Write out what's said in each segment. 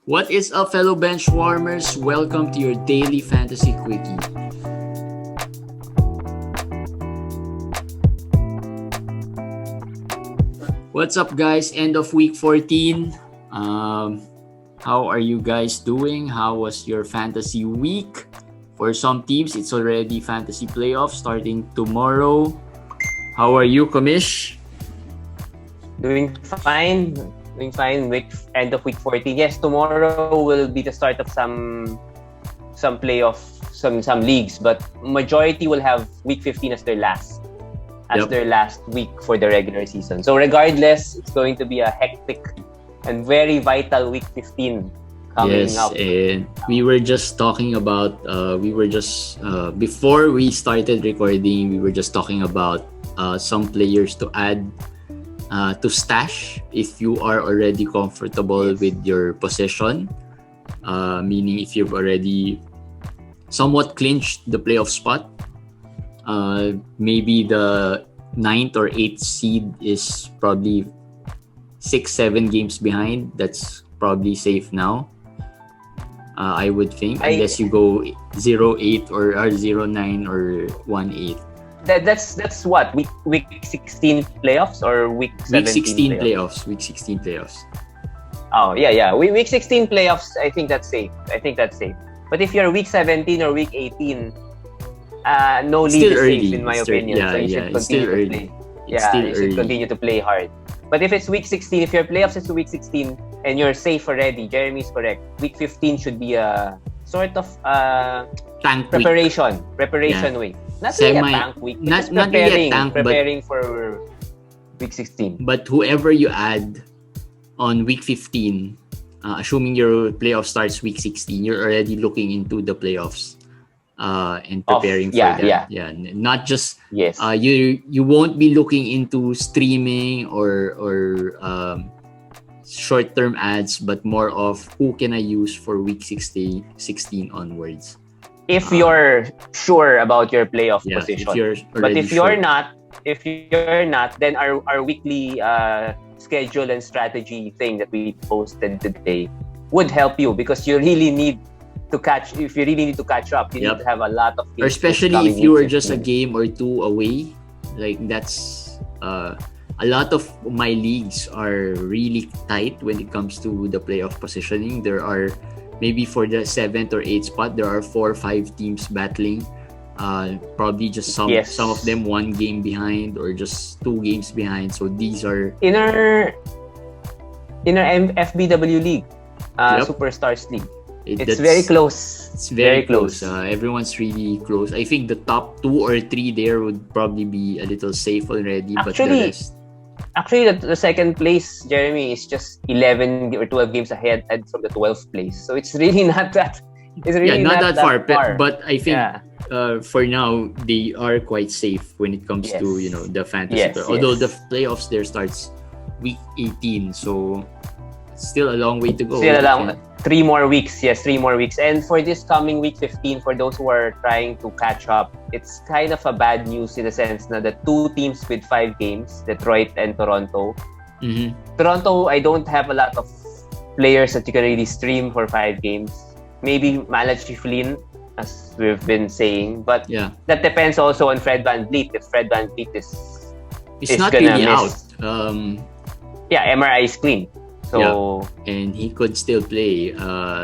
What is up, fellow bench warmers? Welcome to your daily Fantasy Quickie. What's up, guys? End of week 14. How are you guys doing? How was your fantasy week? For some teams, it's already fantasy playoffs starting tomorrow. How are you, Kamish? Doing fine. End of week 14. Yes, tomorrow will be the start of some playoff, some leagues, but majority will have week 15 as their last week for the regular season. So regardless, it's going to be a hectic and very vital week 15 coming up. And we were just talking about before we started recording, we were just talking about some players to add to stash if you are already comfortable with your position, meaning if you've already somewhat clinched the playoff spot. Maybe the 9th or 8th seed is probably 6-7 games behind. That's probably safe now, I would think, unless you go 0-8 or 0-9 or 1-8. That's what week 16 playoffs or week 17 playoffs? Week 16 playoffs. Oh yeah. Week 16 playoffs. I think that's safe. But if you're week 17 or week 18, no league is safe in my opinion. So you should continue to play. You should continue to play hard. But if it's week 16, if your playoffs is week 16 and you're safe already, Jeremy is correct. Week 15 should be a sort of tank preparation week. Not really a tank week. Not really a tank, preparing for week 16. But whoever you add on week 15, assuming your playoff starts week 16, you're already looking into the playoffs and preparing for that. Yeah. Not just you won't be looking into streaming or short-term ads, but more of who can I use for week 16 onwards. If you're sure about your playoff position. If you're not, then our weekly schedule and strategy thing that we posted today would help you, because you really need to catch. If you really need to catch up, you need to have a lot of games. Especially if you are just a game or two away, like that's a lot of my leagues are really tight when it comes to the playoff positioning. There are maybe for the 7th or 8th spot, there are 4 or 5 teams battling. Probably just some of them 1 game behind or just 2 games behind. So these are in our FBW league, Superstars League. It's very close. It's very close. Everyone's really close. I think the top 2 or 3 there would probably be a little safe already. Actually, the second place, Jeremy, is just 11 or 12 games ahead from the 12th place. So it's really not that. It's really not that far. But I think for now they are quite safe when it comes to the fantasy. Although the playoffs there starts week 18, so it's still a long way to go. 3 more weeks. Yes, 3 more weeks. And for this coming week 15, for those who are trying to catch up, it's kind of a bad news in the sense that the 2 teams with 5 games, Detroit and Toronto. Mm-hmm. Toronto, I don't have a lot of players that you can really stream for 5 games. Maybe Malachi Flynn, as we've been saying. But that depends also on Fred VanVleet. If Fred VanVleet is not really out. MRI is clean. So and he could still play.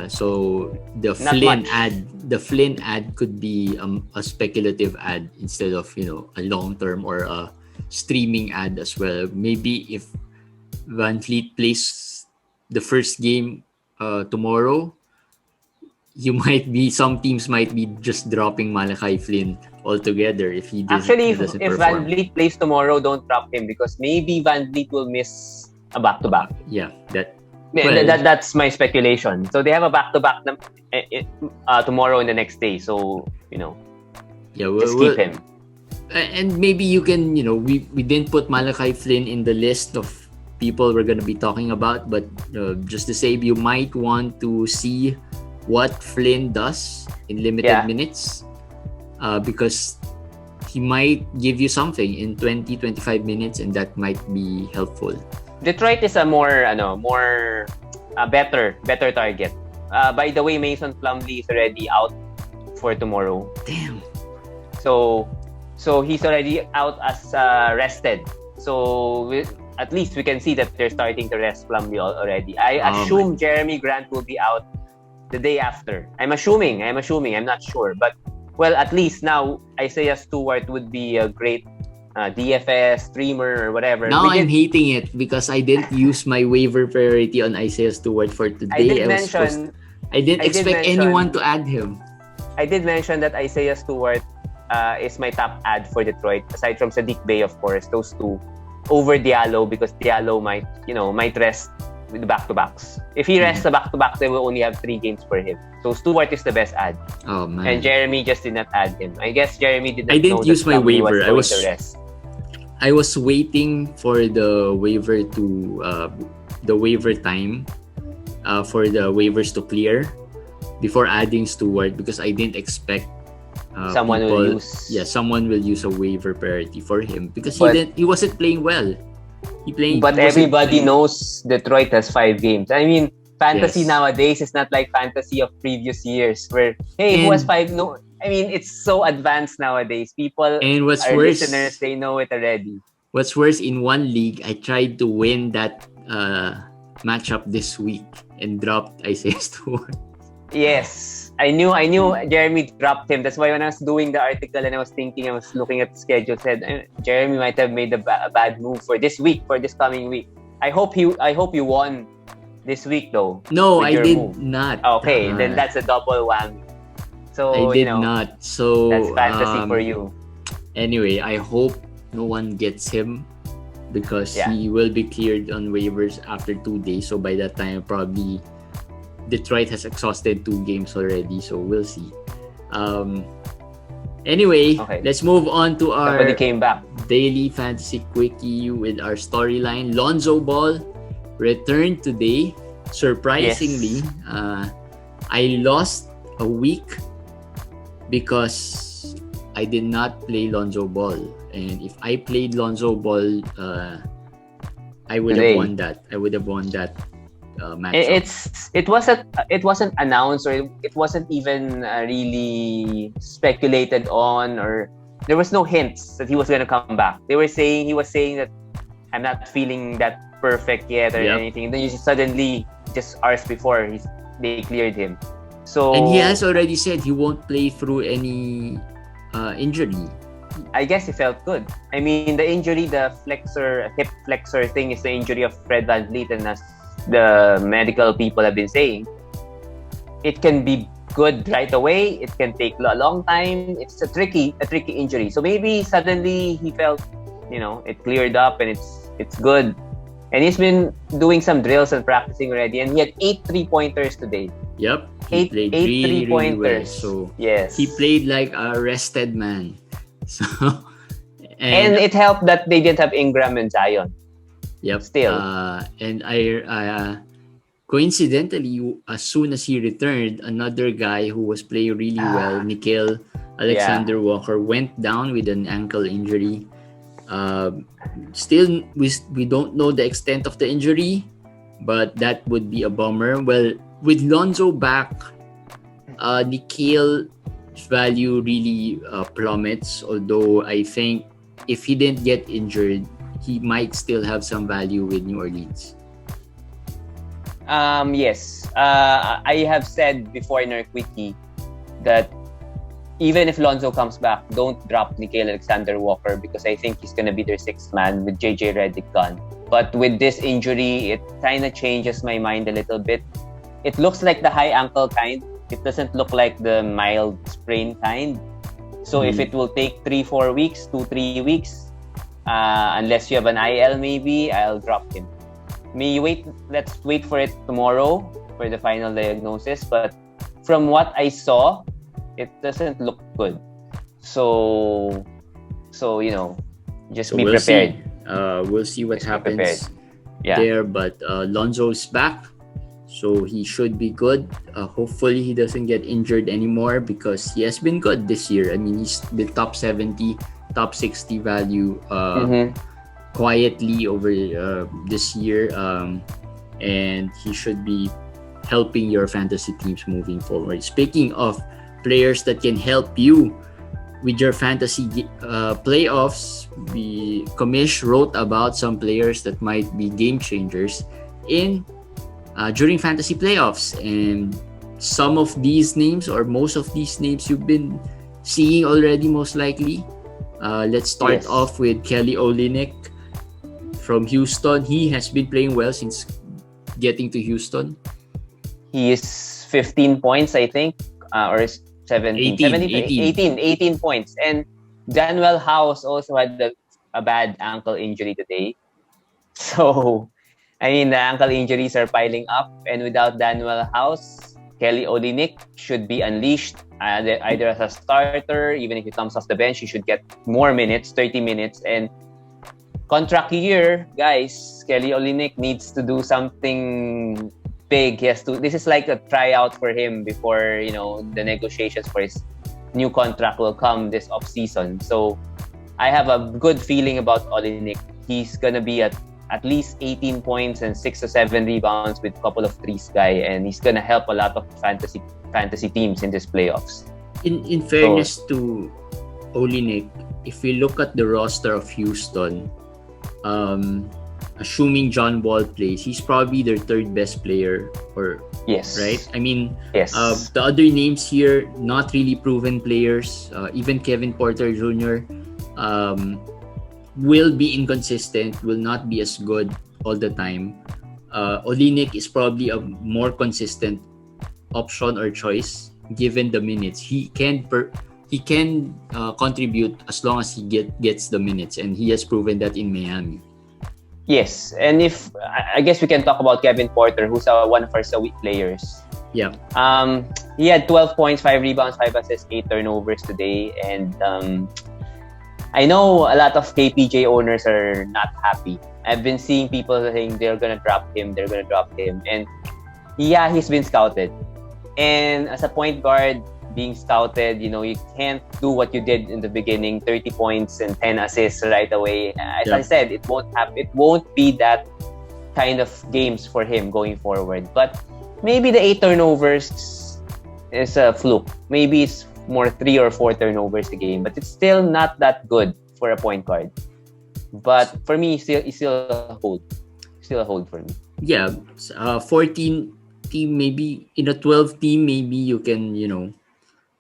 So the Flynn ad could be a speculative ad instead of a long term or a streaming ad as well. Maybe if VanVleet plays the first game tomorrow, some teams might be just dropping Malachi Flynn altogether if he doesn't perform. If VanVleet plays tomorrow, don't drop him, because maybe VanVleet will miss a back-to-back. That's my speculation. So they have a back-to-back tomorrow and the next day. So just keep him. And maybe you can we didn't put Malachi Flynn in the list of people we're gonna be talking about, but just to say, you might want to see what Flynn does in limited minutes, because he might give you something in 20-25 minutes, and that might be helpful. Detroit is a more better target. By the way, Mason Plumlee is already out for tomorrow. Damn. So he's already out as rested. So at least we can see that they're starting to rest Plumlee already. I assume Jeremy Grant will be out the day after. I'm assuming. I'm not sure. But, well, at least now Isaiah Stewart would be a great DFS, streamer, or whatever. Now I'm hating it because I didn't use my waiver priority on Isaiah Stewart for today. I didn't expect anyone to add him. I did mention that Isaiah Stewart is my top ad for Detroit, aside from Sadiq Bey, of course. Those two over Diallo, because Diallo might rest with the back-to-backs. If he rests the back-to-backs, they will only have 3 games for him. So Stewart is the best ad. Oh man! And Jeremy just did not add him. I guess Jeremy did not. I didn't use my waiver. I was waiting for the waiver to the waiver time for the waivers to clear before adding Stewart, because I didn't expect someone will use a waiver priority for him because he wasn't playing well. But everybody knows Detroit has 5 games. I mean, fantasy nowadays is not like fantasy of previous years where, hey, who has 5? No, I mean, it's so advanced nowadays. Listeners, they know it already. What's worse, in one league, I tried to win that matchup this week and dropped Isaiah Stewart. Yes, I knew Jeremy dropped him. That's why when I was doing the article and I was looking at the schedule, said Jeremy might have made a bad move for this coming week. I hope you won this week though. No, I did not. Okay, then that's a double whammy. So I did not. So that's fantasy for you. Anyway, I hope no one gets him because he will be cleared on waivers after 2 days. So by that time, probably Detroit has exhausted 2 games already, so we'll see. Anyway, let's move on to our daily Fantasy Quickie with our storyline. Lonzo Ball returned today. Surprisingly, I lost a week because I did not play Lonzo Ball. And if I played Lonzo Ball, I would have won that. Matchup. It wasn't announced, or it wasn't even really speculated on, or there was no hints that he was going to come back. He was saying that I'm not feeling that perfect yet or anything. And then you suddenly, just hours before, they cleared him. So, and he has already said he won't play through any injury. I guess he felt good. I mean, the injury, the hip flexor thing, is the injury of Fred VanVleet, and as the medical people have been saying, it can be good right away. It can take a long time. It's a tricky injury. So maybe suddenly he felt, it cleared up and it's good. And he's been doing some drills and practicing already. And he had 8 3-pointers today. Yep. He played 8 3-pointers. Really well. So yes, he played like a rested man. So and it helped that they didn't have Ingram and Zion. Yep. Still. And I coincidentally, as soon as he returned, another guy who was playing really well, Nickeil Alexander-Walker, went down with an ankle injury. Still, we don't know the extent of the injury, but that would be a bummer. Well, with Lonzo back, Nickeil's value really plummets. Although I think if he didn't get injured, he might still have some value with New Orleans. Yes. I have said before in our quickie that even if Lonzo comes back, don't drop Nickeil Alexander-Walker, because I think he's going to be their 6th man with JJ Redick gone. But with this injury, it kind of changes my mind a little bit. It looks like the high ankle kind. It doesn't look like the mild sprain kind. So if it will take 3-4 weeks, 2-3 weeks, unless you have an IL, maybe I'll drop him. Let's wait for it tomorrow for the final diagnosis. But from what I saw, it doesn't look good. So just be prepared. We'll see what happens there. But Lonzo's back, so he should be good. Hopefully he doesn't get injured anymore, because he has been good this year. I mean, he's been top 70, top 60 value quietly over this year. and he should be helping your fantasy teams moving forward. Speaking of players that can help you with your fantasy playoffs, Commish wrote about some players that might be game changers in during fantasy playoffs, and some of these names or most of these names you've been seeing already, most likely. Let's start off with Kelly Olynyk from Houston. He has been playing well since getting to Houston. He is 15 points, I think, or 17, 18 points. And Danuel House also had a bad ankle injury today. So, I mean, the ankle injuries are piling up. And without Danuel House, Kelly Olynyk should be unleashed either as a starter. Even if he comes off the bench, he should get more minutes, 30 minutes. And contract year, guys, Kelly Olynyk needs to do something big. This is like a tryout for him before, the negotiations for his new contract will come this off-season. So I have a good feeling about Olynyk. He's gonna be at least 18 points and 6 to 7 rebounds with a couple of threes guy, and he's gonna help a lot of fantasy teams in this playoffs. In fairness to Olynyk, if we look at the roster of Houston, assuming John Wall plays, he's probably their third best player, right? I mean, the other names here, not really proven players. Even Kevin Porter Jr. Will be inconsistent, will not be as good all the time. Olynyk is probably a more consistent option or choice given the minutes. He can contribute as long as he gets the minutes, and he has proven that in Miami. Yes, and I guess we can talk about Kevin Porter, who's one of our sweet players. Yeah. He had 12 points, 5 rebounds, 5 assists, 8 turnovers today, and I know a lot of KPJ owners are not happy. I've been seeing people saying they're gonna drop him, and yeah, he's been scouted. And as a point guard being scouted, you can't do what you did in the beginning, 30 points and 10 assists right away. As I said, it won't be that kind of games for him going forward. But maybe the 8 turnovers is a fluke. Maybe it's more 3 or 4 turnovers a game, but it's still not that good for a point guard. But for me, it's still a hold. Still a hold for me. Yeah, 14 team, maybe in a 12 team, maybe you can,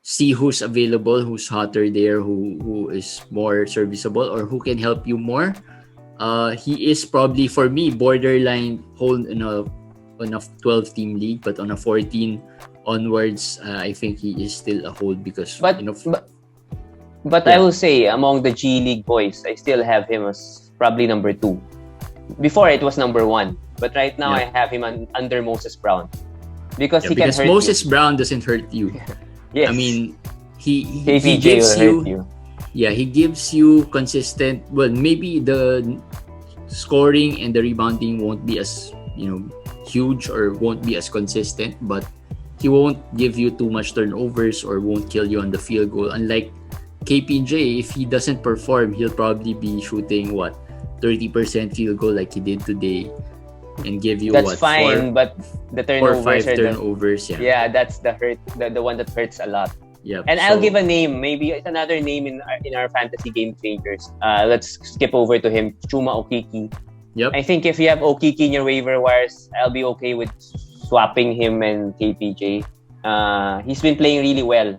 see who's available, who's hotter there, who is more serviceable, or who can help you more. He is probably, for me, borderline hold in a 12 team league, but on a 14 onwards, I think he is still a hold because but I will say among the G League boys, I still have him as probably number 2. Before it was number 1, but right now I have him under Moses Brown because he can hurt Moses you. Brown doesn't hurt you. Yes. I mean, he gives you. Yeah, he gives you consistent. Well, maybe the scoring and the rebounding won't be as huge or won't be as consistent, but he won't give you too much turnovers or won't kill you on the field goal. Unlike KPJ, if he doesn't perform, he'll probably be shooting 30% field goal like he did today, and give you that's fine, but the turnovers 4 or 5 turnovers. That's the hurt, the one that hurts a lot. Yeah, and I'll give a name. Maybe it's another name in our fantasy game changers. Let's skip over to him, Chuma Okeke. Yep. I think if you have Okeke in your waiver wires, I'll be okay with swapping him and KPJ. He's been playing really well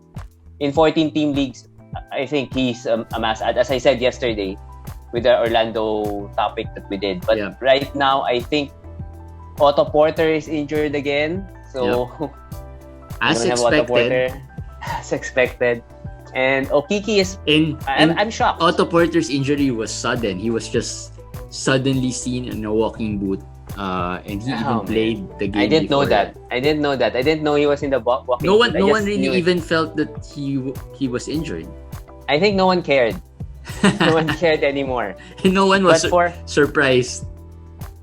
in 14 team leagues. I think he's a mass add, as I said yesterday with the Orlando topic that we did. But right now, I think Otto Porter is injured again. So as expected. As expected. And Okeke is I'm shocked. Otto Porter's injury was sudden. He was just suddenly seen in a walking boot. And he even played the game. I didn't know that. I didn't know he was in the walking boot. No one really even felt that he was injured. I think no one cared. No one cared anymore. No one was surprised.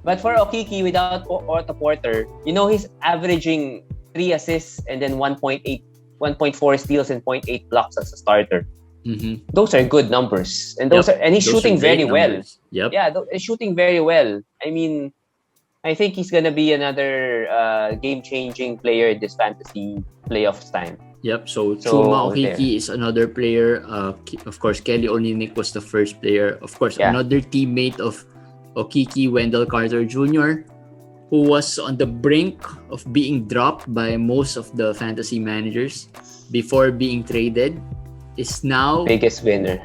But for Okeke, without Otto Porter, he's averaging 3 assists and then 1.4 steals and 0.8 blocks as a starter. Mm-hmm. Those are good numbers, and and he's shooting very well. Yep. Yeah, he's shooting very well. I mean, I think he's gonna be another game-changing player this fantasy playoffs time. Yep. So Chuma Okiki is another player. Of course, Kelly Olynyk was the first player. Of course, another teammate of Okiki, Wendell Carter Jr., who was on the brink of being dropped by most of the fantasy managers before being traded, is now biggest winner.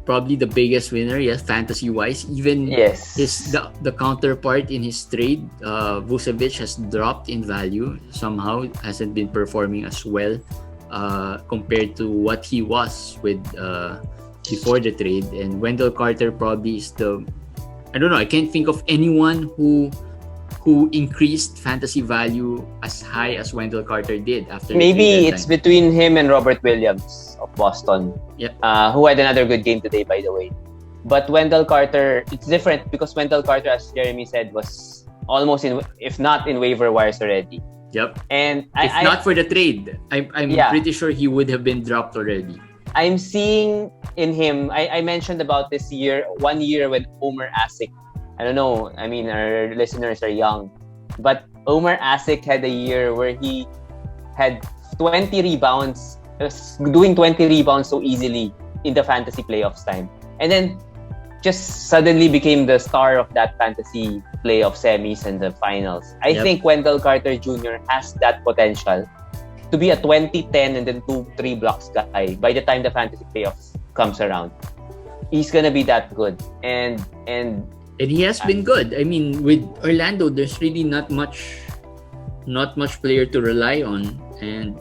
Probably the biggest winner, yes, fantasy-wise. Even the counterpart in his trade, Vucevic, has dropped in value somehow. Hasn't been performing as well compared to what he was with before the trade. And Wendell Carter probably is I don't know. I can't think of anyone who increased fantasy value as high as Wendell Carter did after. Maybe it's between him and Robert Williams of Boston, who had another good game today, by the way. But Wendell Carter, it's different because Wendell Carter, as Jeremy said, was almost if not in waiver wires already. Yep. And if not for the trade, I'm pretty sure he would have been dropped already. I'm seeing in him. I mentioned about this year, 1 year when Omer Asik. I don't know. I mean, our listeners are young, but Omer Asik had a year where he had 20 rebounds, doing 20 rebounds so easily in the fantasy playoffs time, and then just suddenly became the star of that fantasy playoff semis and the finals. I think Wendell Carter Jr. has that potential to be a 20-10 and then 2-3 blocks guy by the time the fantasy playoffs comes around. He's gonna be that good, and he has been good. I mean, with Orlando, there's really not much player to rely on, and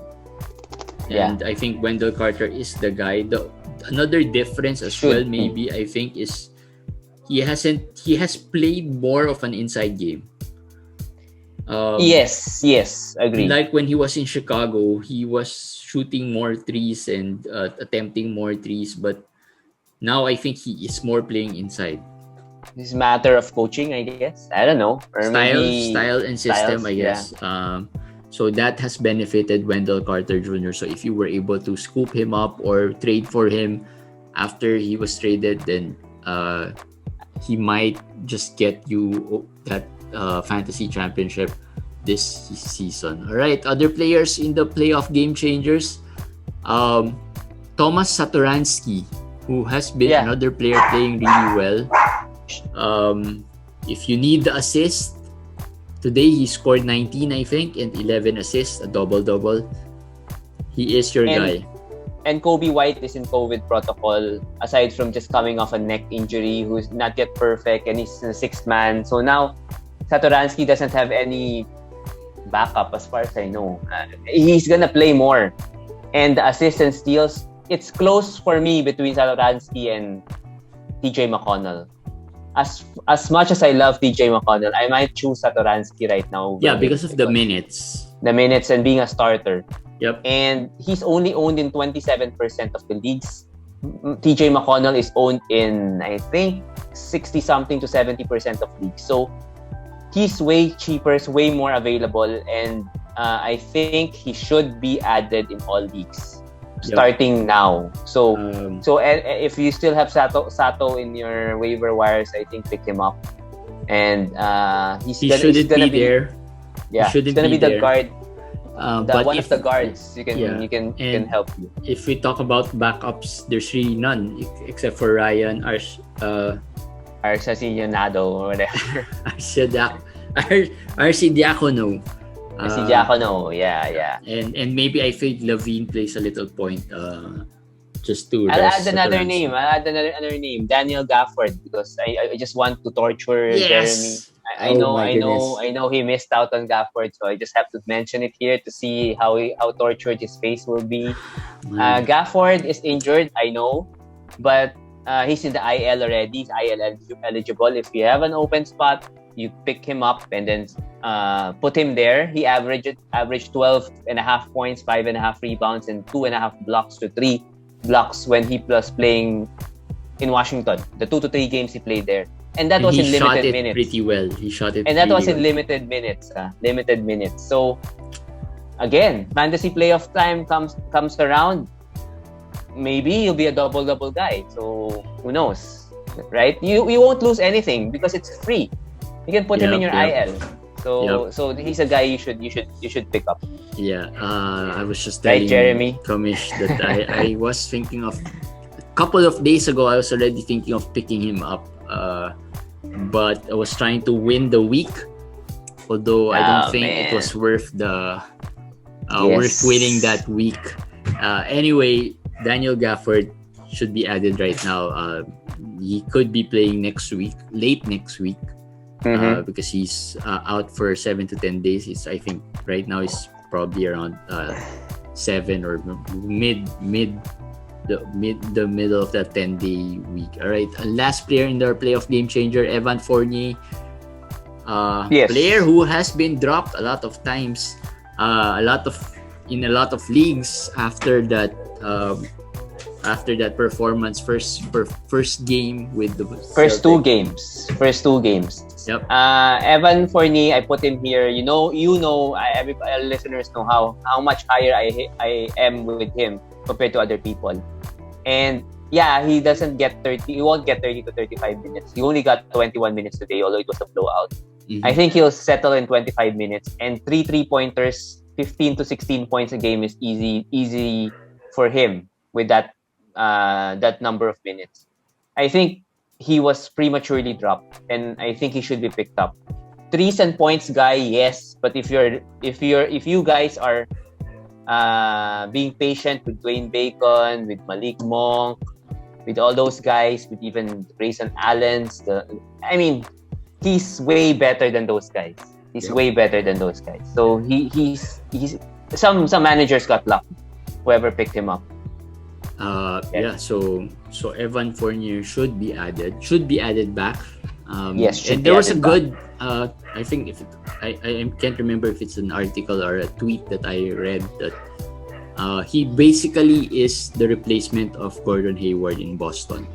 I think Wendell Carter is the guy. Another difference as well, maybe, I think, is he has played more of an inside game. Yes, agree. Like when he was in Chicago, he was shooting more threes and attempting more threes, but now I think he is more playing inside. It's a matter of coaching, I guess. I don't know. Or style and system, I guess. Yeah. So that has benefited Wendell Carter Jr. So if you were able to scoop him up or trade for him after he was traded, then he might just get you that fantasy championship this season. All right, other players in the playoff game changers. Thomas Satoransky, who has been another player playing really well. If you need the assist, today he scored 19, I think, and 11 assists, a double-double. He is your guy. And Kobe White is in COVID protocol, aside from just coming off a neck injury, who's not yet perfect, and he's a sixth man. So now, Satoransky doesn't have any backup as far as I know. He's gonna play more. And the assists and steals, it's close for me between Satoransky and TJ McConnell. As much as I love TJ McConnell, I might choose Satoransky right now. Yeah, because of the minutes. The minutes and being a starter. Yep. And he's only owned in 27% of the leagues. TJ McConnell is owned in, I think, 60-something to 70% of leagues. So he's way cheaper, way more available, and I think he should be added in all leagues. Starting now. So if you still have Sato in your waiver wires, I think pick him up. And he's gonna be there. Yeah, he's gonna be the guard. But one of the guards you can help you. If we talk about backups, there's really none except for Ryan Arcidiacono or whatever. Arcidiacono. Yeah. And maybe I think Levine plays a little point just to I'll add another name. Daniel Gafford, because I just want to torture Jeremy. I know he missed out on Gafford, so I just have to mention it here to see how tortured his face will be. Gafford is injured, I know, but he's in the IL already. He's IL eligible. If you have an open spot, you pick him up and then put him there. He averaged 12.5 points, 5.5 rebounds, and 2.5 blocks to 3 blocks when he was playing in Washington. The 2 to 3 games he played there. And that was in limited minutes. Pretty well. He shot it. And that was in limited minutes. So again, fantasy playoff time comes around. Maybe he'll be a double guy. So who knows, right? You won't lose anything because it's free. You can put him in your IL. So he's a guy you should pick up. Yeah, I was just telling Jeremy Kamish that I was thinking of a couple of days ago. I was already thinking of picking him up, but I was trying to win the week. Although I don't think it was worth the worth winning that week. Anyway, Daniel Gafford should be added right now. He could be playing late next week. Because he's out for 7 to 10 days. I think right now is probably around 7 or the middle of that 10-day week. All right, last player in their playoff game changer, Evan Fournier, player who has been dropped a lot of times, in a lot of leagues after that performance, first game with the first two games. Yep. Evan Fournier, I put him here. Every listeners know how much higher I am with him compared to other people. And yeah, he doesn't get 30. He won't get 30 to 35 minutes. He only got 21 minutes today, although it was a blowout. I think he'll settle in 25 minutes. And 3-3-pointers, 15 to 16 points a game is easy for him with that number of minutes. I think he was prematurely dropped, and I think he should be picked up. Threes and points guy, yes, but if you guys are being patient with Dwayne Bacon, with Malik Monk, with all those guys, with even Grayson Allen's, he's way better than those guys. Way better than those guys. So he's some managers got lucky, whoever picked him up. So Evan Fournier should be added back. Yes, and there was a good I think I can't remember if it's an article or a tweet that I read that he basically is the replacement of Gordon Hayward in Boston.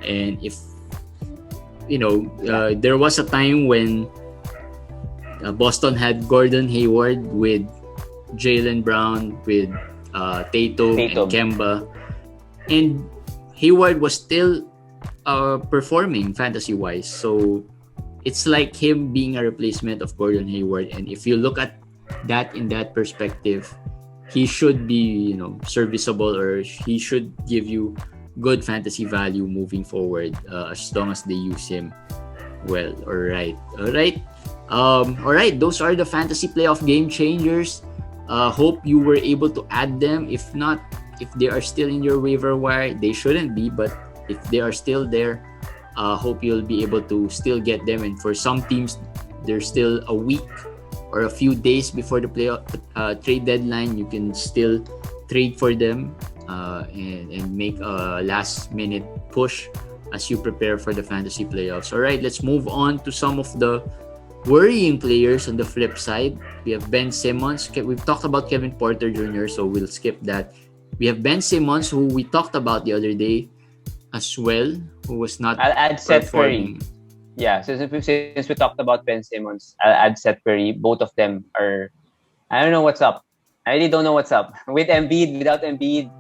And if there was a time when Boston had Gordon Hayward with Jaylen Brown, with Tatum and Kemba, and Hayward was still performing fantasy-wise. So it's like him being a replacement of Gordon Hayward. And if you look at that in that perspective, he should be, serviceable, or he should give you good fantasy value moving forward, as long as they use him well. All right. Those are the fantasy playoff game changers. Hope you were able to add them. If not, if they are still in your waiver wire, they shouldn't be, but if they are still there, hope you'll be able to still get them. And for some teams, there's still a week or a few days before the playoff trade deadline. You can still trade for them and make a last minute push as you prepare for the fantasy playoffs. All right, let's move on to some of the worrying players on the flip side. We have Ben Simmons. We've talked about Kevin Porter Jr., so we'll skip that. We have Ben Simmons, who we talked about the other day as well, who was not I'll add Seth Curry. Yeah, since we talked about Ben Simmons, I'll add Seth Curry. Both of them are... I don't know what's up. I really don't know what's up. With Embiid, without Embiid...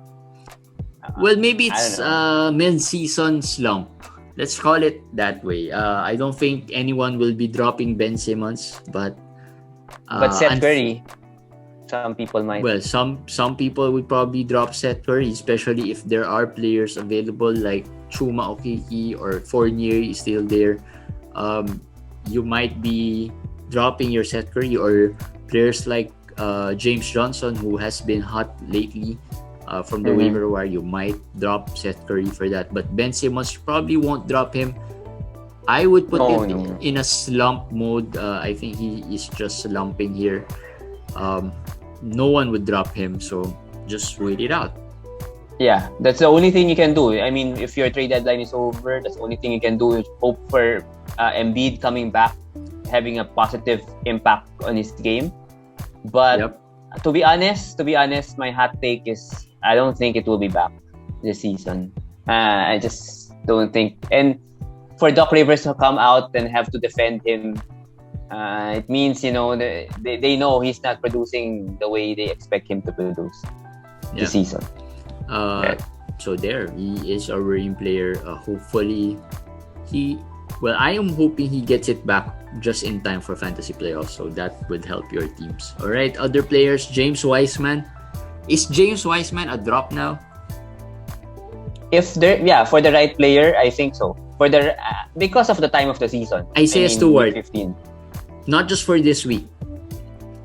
Well, maybe it's mid-season slump. Let's call it that way. I don't think anyone will be dropping Ben Simmons, but Seth Curry, some people might. Well, some people would probably drop Seth Curry, especially if there are players available like Chuma Okeke or Fournier is still there. You might be dropping your Seth Curry, or players like James Johnson, who has been hot lately. From the waiver wire, you might drop Seth Curry for that. But Ben Simmons, probably won't drop him. I would put him in a slump mode. I think he is just slumping here. No one would drop him, so just wait it out. Yeah, that's the only thing you can do. I mean, if your trade deadline is over, that's the only thing you can do is hope for Embiid coming back, having a positive impact on his game. But to be honest, my hot take is I don't think it will be back this season. I just don't think. And for Doc Rivers to come out and have to defend him, it means, they know he's not producing the way they expect him to produce this season. So there, he is a worrying player. Hopefully, he Well, I am hoping he gets it back just in time for fantasy playoffs, so that would help your teams. All right, other players, James Wiseman. Is James Wiseman a drop now? For the right player, I think so. Because of the time of the season. Isaiah Stewart. 15. Not just for this week.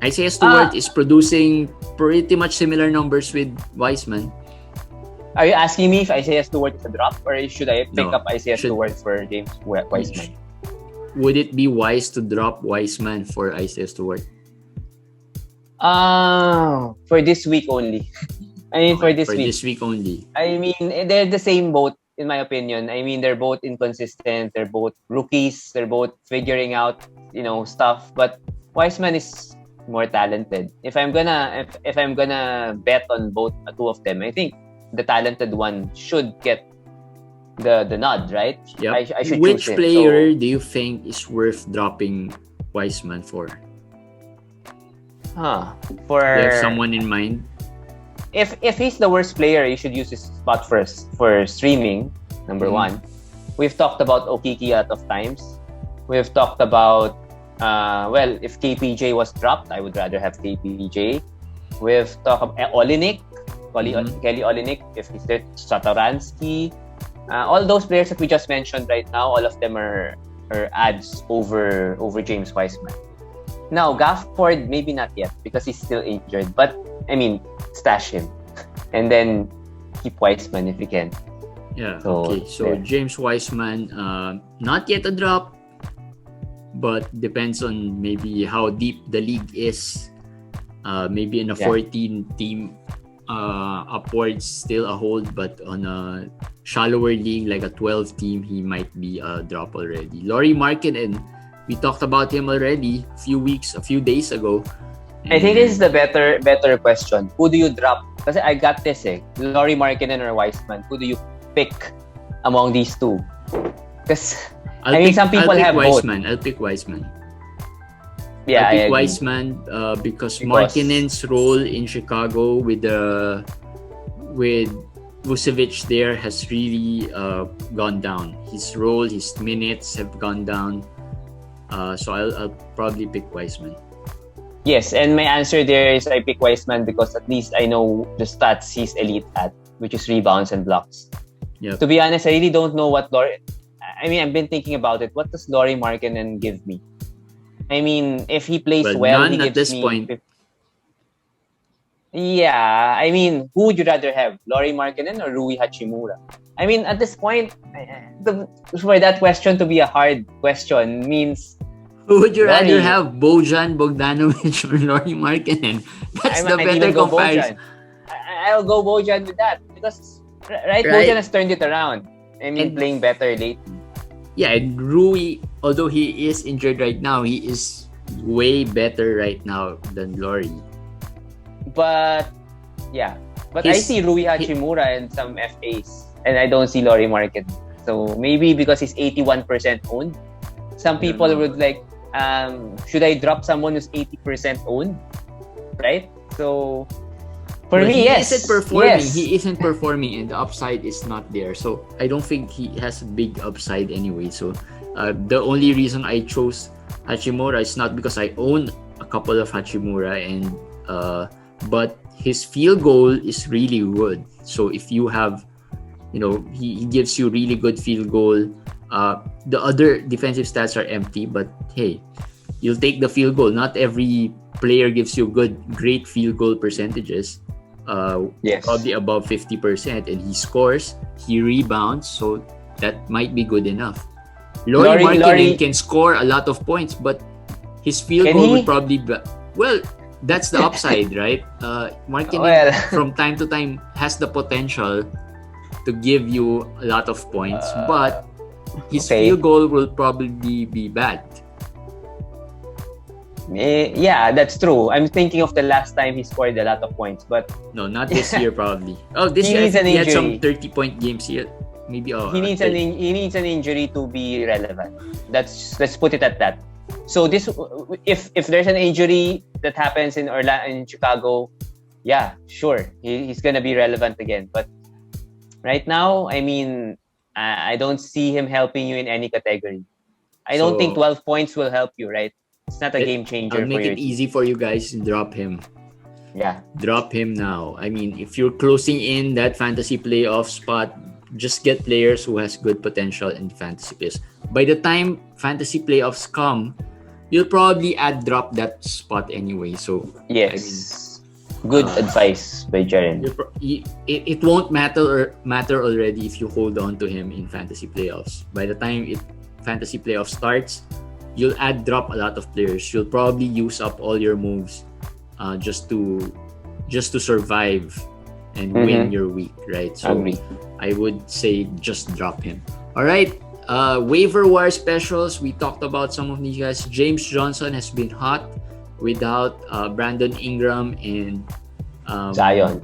Isaiah Stewart is producing pretty much similar numbers with Wiseman. Are you asking me if Isaiah Stewart is a drop, or should I pick up Isaiah Stewart for James Wiseman? Would it be wise to drop Wiseman for Isaiah Stewart? For this week only. For this week only. They're the same boat, in my opinion. They're both inconsistent. They're both rookies. They're both figuring out, stuff. But Wiseman is more talented. If I'm gonna bet on two of them, I think the talented one should get the nod, right? Yep. I should Which choose him. player do you think is worth dropping Wiseman for? Do you have someone in mind? If he's the worst player, you should use his spot first for streaming. Number one, we've talked about Okiki a lot of times. We've talked about if KPJ was dropped, I would rather have KPJ. We've talked about Olynyk, Kelly Olynyk. If he's there, Satoransky. All those players that we just mentioned right now, all of them are ads over James Wiseman. Now, Gafford, maybe not yet because he's still injured. But, stash him. And then keep Wiseman if you can. Yeah, okay. So, James Wiseman, not yet a drop. But depends on maybe how deep the league is. Maybe in a 14-team upwards, still a hold. But on a shallower league, like a 12-team, he might be a drop already. Lauri Markkanen, we talked about him already a few days ago. I think this is the better question. Who do you drop? Kasi I got this Lauri Markkanen or Wiseman. Who do you pick among these two? Because some people have Wiseman. both. I'll pick Wiseman. Yeah, I'll pick Wiseman because Markkanen's role in Chicago with Vucevic there has really gone down. His role, his minutes have gone down. So I'll probably pick Wiseman. Yes, and my answer there is I pick Wiseman because at least I know the stats he's elite at, which is rebounds and blocks. Yep. To be honest, I really don't know what I've been thinking about it. What does Lauri Markkanen give me? If he plays well, he gives at this me point. Yeah, who would you rather have, Lauri Markkanen or Rui Hachimura? At this point, for that question to be a hard question means... Who would you rather have, Bojan Bogdanovic or Lauri Markkanen? That's the better comparison. I'll go Bojan with that because Bojan has turned it around. Playing better lately. Yeah, and Rui, although he is injured right now, he is way better right now than Lauri. But I see Rui Hachimura and some FAs, and I don't see Lauri Markkanen. So maybe because he's 81% owned, some people would like, should I drop someone who's 80% owned? Right? So for me, yes. He isn't performing. Yes. He isn't performing, and the upside is not there. So I don't think he has a big upside anyway. So the only reason I chose Hachimura is not because I own a couple of Hachimura, but his field goal is really good. So if you have, he gives you really good field goal. The other defensive stats are empty, but hey, you'll take the field goal. Not every player gives you great field goal percentages. Probably above 50%, and he scores, he rebounds, so that might be good enough. Lauri Markkanen can score a lot of points, but his field goal would probably be, that's the upside, right? Markkanen from time to time has the potential to give you a lot of points, but his field goal will probably be bad. Yeah, that's true. I'm thinking of the last time he scored a lot of points, but no, not this year probably. Oh, this year he had some 30-point games here. Maybe he needs an injury to be relevant. Let's put it at that. So this, if there's an injury that happens in Chicago, yeah, sure, he's gonna be relevant again. But right now, I don't see him helping you in any category. I don't think 12 points will help you, right? It's not a game changer. I'll make it easy for you guys. Drop him. Yeah. Drop him now. I mean, if you're closing in that fantasy playoff spot, just get players who has good potential in fantasy plays. By the time fantasy playoffs come, you'll probably drop that spot anyway. So yes, good advice by Jaren. It won't matter already if you hold on to him in fantasy playoffs. By the time fantasy playoff starts, you'll drop a lot of players. You'll probably use up all your moves just to survive and win your week, right? So I would say just drop him. All right. Waiver wire specials. We talked about some of these guys. James Johnson has been hot without Brandon Ingram and Zion.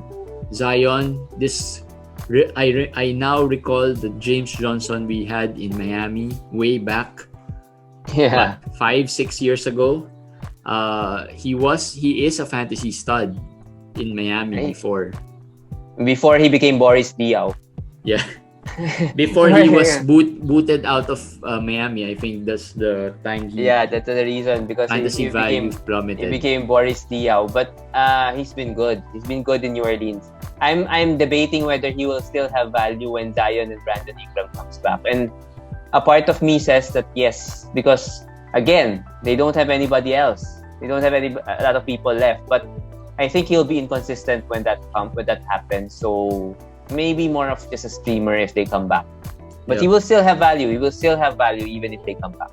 I now recall the James Johnson we had in Miami way back. Yeah, 5-6 years ago. He is a fantasy stud in Miami before he became Boris Diaw. Yeah. Before he was booted out of Miami, I think that's the time. That's the reason, because fantasy value plummeted. He became Boris Diaw, but he's been good. He's been good in New Orleans. I'm debating whether he will still have value when Zion and Brandon Ingram comes back. And a part of me says that yes, because again, they don't have anybody else. They don't have a lot of people left. But I think he'll be inconsistent when that happens. So maybe more of just a streamer if they come back. But he will still have value. He will still have value even if they come back.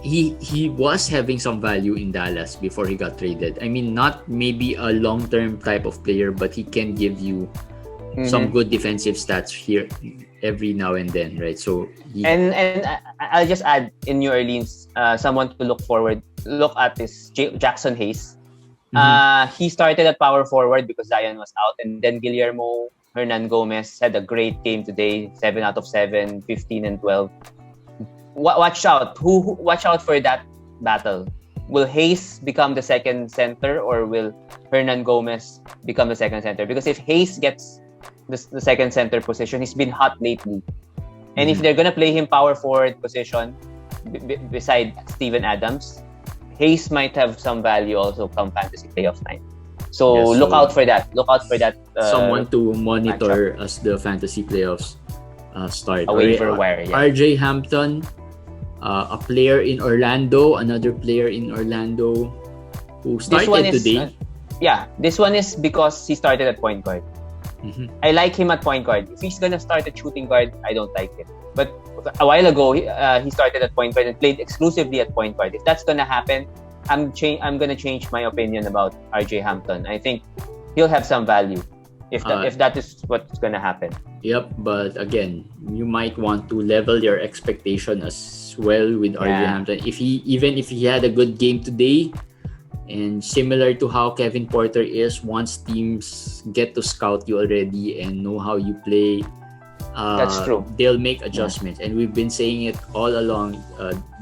He was having some value in Dallas before he got traded. I mean, not maybe a long-term type of player, but he can give you some good defensive stats here every now and then, right? So and I'll just add, in New Orleans, someone to look at is Jackson Hayes. He started at power forward because Zion was out, and then Guillermo Hernan Gomez had a great game today, 7 out of 7, 15 and 12. Watch out. Watch out for that battle. Will Hayes become the second center, or will Hernan Gomez become the second center? Because if Hayes gets the second center position, he's been hot lately. And if they're gonna play him power forward position beside Steven Adams, Hayes might have some value also come fantasy playoff night. So look out for that. Someone to monitor as the fantasy playoffs start. A waiver wire. Yeah. RJ Hampton, a player in Orlando, another player in Orlando who started today. This one is because he started at point guard. I like him at point guard. If he's gonna start at shooting guard, I don't like it. But a while ago, he started at point guard and played exclusively at point guard. If that's gonna happen, I'm gonna change my opinion about RJ Hampton. I think he'll have some value if that is what's gonna happen. Yep, but again, you might want to level your expectation as well with RJ Hampton. If he had a good game today, and similar to how Kevin Porter is, once teams get to scout you already and know how you play, that's true. They'll make adjustments. And we've been saying it all along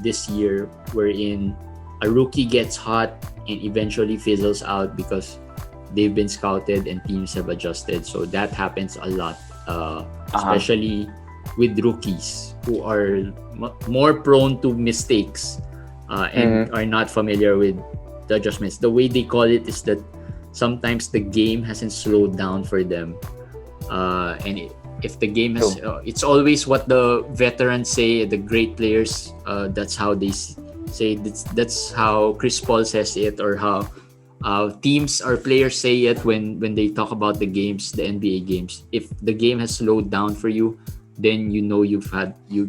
this year, wherein a rookie gets hot and eventually fizzles out because they've been scouted and teams have adjusted. So that happens a lot, especially with rookies who are more prone to mistakes and are not familiar with the adjustments. The way they call it is that sometimes the game hasn't slowed down for them, and if the game has, it's always what the veterans say, the great players. That's how they say. That's how Chris Paul says it, or how teams or players say it when they talk about the games, the NBA games. If the game has slowed down for you, then you know you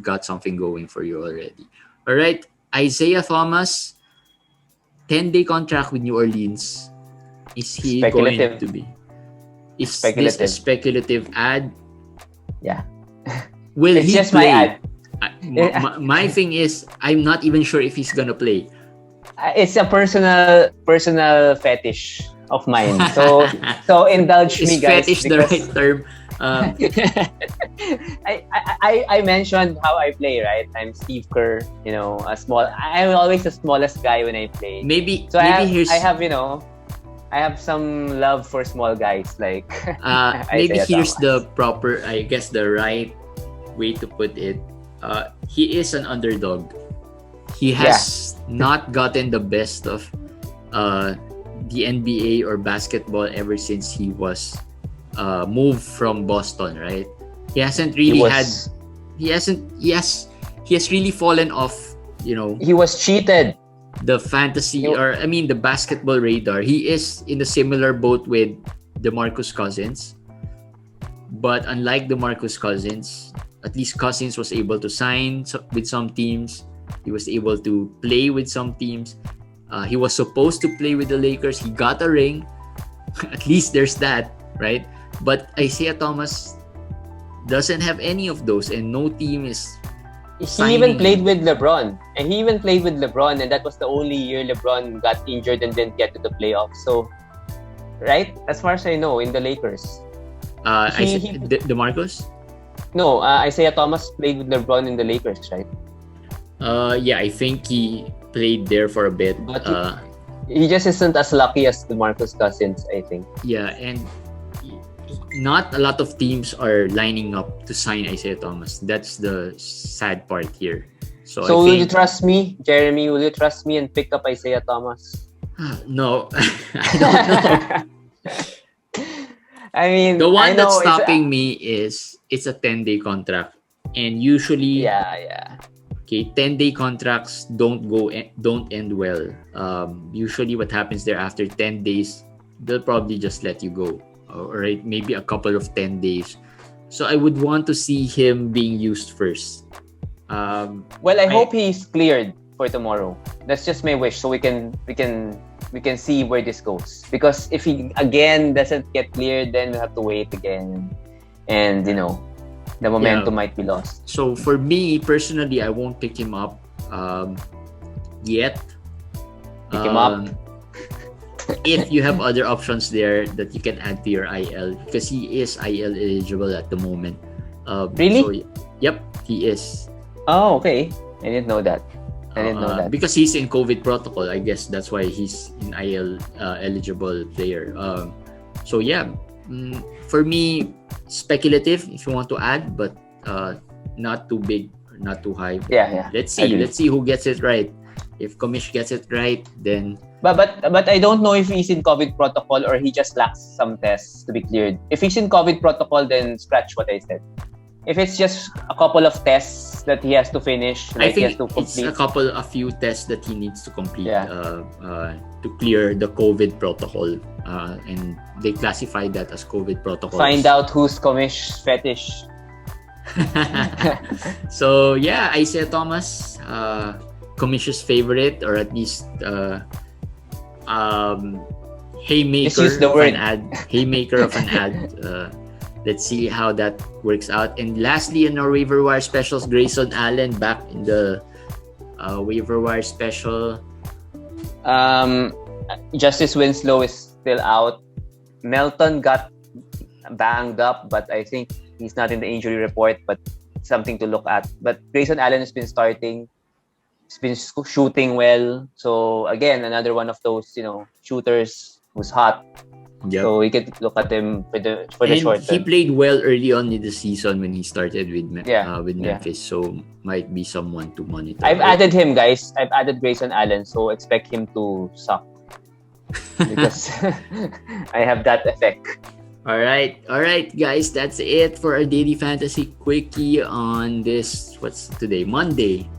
got something going for you already. All right, Isaiah Thomas, 10-day contract with New Orleans. Is he going to be? Is this a speculative ad? Yeah. Will it's he just play? My ad. My thing is, I'm not even sure if he's gonna play. It's a personal fetish of mine. So indulge me, guys. Is fetish the right term? I mentioned how I play, right? I'm Steve Kerr, I'm always the smallest guy when I play. I have some love for small guys, like maybe here's the proper, I guess the right way to put it. He is an underdog. he has not gotten the best of the NBA or basketball ever since he was moved from Boston, right? He hasn't really he has really fallen off, you know. He was cheated. The fantasy the basketball radar. He is in a similar boat with DeMarcus Cousins. But unlike DeMarcus Cousins, at least Cousins was able to sign with some teams. He was able to play with some teams. He was supposed to play with the Lakers. He got a ring. At least there's that, right? But Isaiah Thomas doesn't have any of those, and no team is. He even played with LeBron, and that was the only year LeBron got injured and didn't get to the playoffs. So, right, as far as I know, in the Lakers. DeMarcus? No, Isaiah Thomas played with LeBron in the Lakers, right? Yeah, I think he played there for a bit. But he just isn't as lucky as DeMarcus Cousins, I think. Yeah, and not a lot of teams are lining up to sign Isaiah Thomas. That's the sad part here. So will you trust me, Jeremy? Will you trust me and pick up Isaiah Thomas? No, I don't know. I mean, the one that's stopping me is it's a 10-day contract, and usually, okay, 10-day contracts don't end well. Usually, what happens there after 10 days, they'll probably just let you go, or maybe a couple of 10 days. So I would want to see him being used first. Well, I hope he's cleared for tomorrow. That's just my wish, so we can see where this goes. Because if he again doesn't get cleared, then we have to wait again, and you know, the momentum might be lost. So for me personally, I won't pick him up yet. Pick him up. If you have other options there that you can add to your IL, because he is IL eligible at the moment. Really? So, yep, he is. Oh, okay. I didn't know that. Because he's in COVID protocol, I guess that's why he's an IL eligible player. So yeah, for me, speculative if you want to add, but not too big, not too high. Yeah. Let's see who gets it right. If Komish gets it right, then. But I don't know if he's in COVID protocol or he just lacks some tests to be cleared. If he's in COVID protocol, then scratch what I said. If it's just a couple of tests that he has to finish, I think he has to complete. It's a few tests that he needs to complete to clear the COVID protocol, and they classify that as COVID protocol. Find out who's Komish fetish. So yeah, Isaiah Thomas, Komish's favorite, or at least haymaker of an ad. Haymaker of an ad. Let's see how that works out. And lastly, in our waiver wire specials, Grayson Allen back in the waiver wire special. Justice Winslow is still out. Melton got banged up, but I think he's not in the injury report, but something to look at. But Grayson Allen has been starting. He's been shooting well. So again, another one of those, shooters who's hot. Yep. So we could look at him for the short term. He played well early on in the season when he started with Memphis, so might be someone to monitor. I've added him, guys. I've added Grayson Allen, so expect him to suck because I have that effect. All right, guys. That's it for our daily fantasy quickie on this. What's today? Monday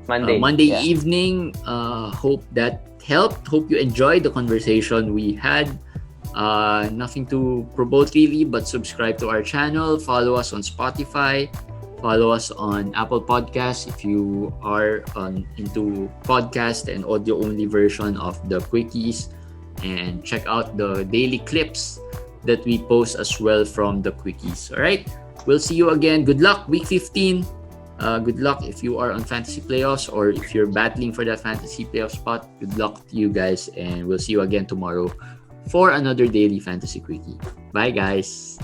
evening. Hope that helped. Hope you enjoyed the conversation we had. Nothing to promote really, but subscribe to our channel, follow us on Spotify, follow us on Apple Podcasts if you are into podcast and audio only version of the quickies, and check out the daily clips that we post as well from the quickies. All right, we'll see you again. Good luck week 15. Good luck if you are on fantasy playoffs, or if you're battling for that fantasy playoff spot. Good luck to you guys, and we'll see you again tomorrow for another daily fantasy quickie. Bye guys.